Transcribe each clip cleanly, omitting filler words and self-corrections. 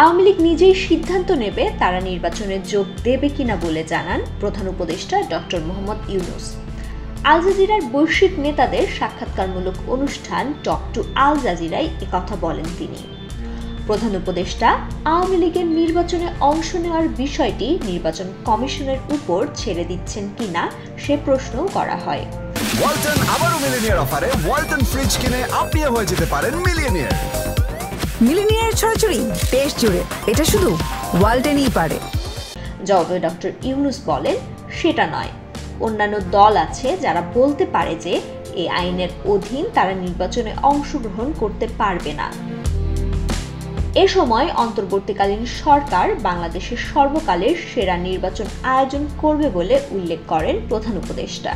আওয়ামী লীগ নিজেই সিদ্ধান্ত নেবে তারা নির্বাচনে যোগ দেবে কিনা বলে জানান প্রধান উপদেষ্টা ডক্টর মোহাম্মদ ইউনূস। আল জাজিরার বৈশ্বিক নেতাদের সাক্ষাৎকারমূলক অনুষ্ঠান টক টু আল জাজিরায় একথা বলেন তিনি। প্রধান উপদেষ্টা আওয়ামী লীগের নির্বাচনে অংশ নেওয়ার বিষয়টি নির্বাচন কমিশনের উপর ছেড়ে দিচ্ছেন কিনা সে প্রশ্নও করা হয়। ওয়ালটন আবারও মিলিনিয়ার অফারে ওয়ালটন ফ্রিজ কিনে আপনিও হয়ে যেতে পারেন মিলিয়নিয়ার। মিলিনিয়ার ছড়াছড়ি দেশ জুড়ে, এটা শুধু ওয়ালটনই পারে। জবাবে ডক্টর ইউনূস বলেন, সেটা নয়, অন্যান্য দল আছে যারা বলতে পারে যে এই আইনের অধীন তারা নির্বাচনে অংশগ্রহণ করতে পারবে না। এ সময় অন্তর্বর্তীকালীন সরকার বাংলাদেশের সর্বকালের সেরা নির্বাচন আয়োজন করবে বলে উল্লেখ করেন প্রধান উপদেষ্টা।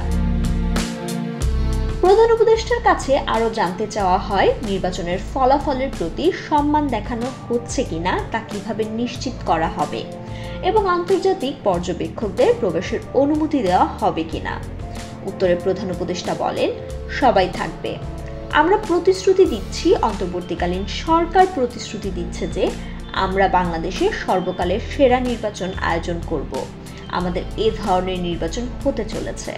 প্রধান উপদেষ্টার কাছে আরও জানতে চাওয়া হয়, নির্বাচনের ফলাফলের প্রতি সম্মান দেখানো হচ্ছে কিনা তা কিভাবে নিশ্চিত করা হবে এবং আন্তর্জাতিক পর্যবেক্ষকদের প্রবেশের অনুমতি দেওয়া হবে কিনা। উত্তরে প্রধান উপদেষ্টা বলেন, সবাই থাকবে। আমরা প্রতিশ্রুতি দিচ্ছি, অন্তর্বর্তীকালীন সরকার প্রতিশ্রুতি দিচ্ছে যে আমরা বাংলাদেশে সর্বকালের সেরা নির্বাচন আয়োজন করব। আমাদের এ ধরনের নির্বাচন হতে চলেছে।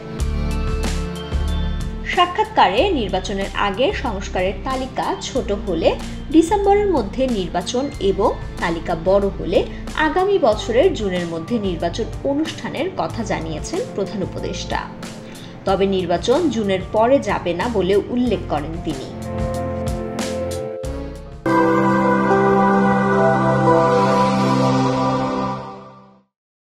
সাক্ষাৎকারে নির্বাচনের আগে সংস্কারের তালিকা ছোট হলে ডিসেম্বরের মধ্যে নির্বাচন এবং তালিকা বড় হলে আগামী বছরের জুনের মধ্যে নির্বাচন অনুষ্ঠানের কথা জানিয়েছেন প্রধান উপদেষ্টা। তবে নির্বাচন জুনের পরে যাবে না বলে উল্লেখ করেন তিনি।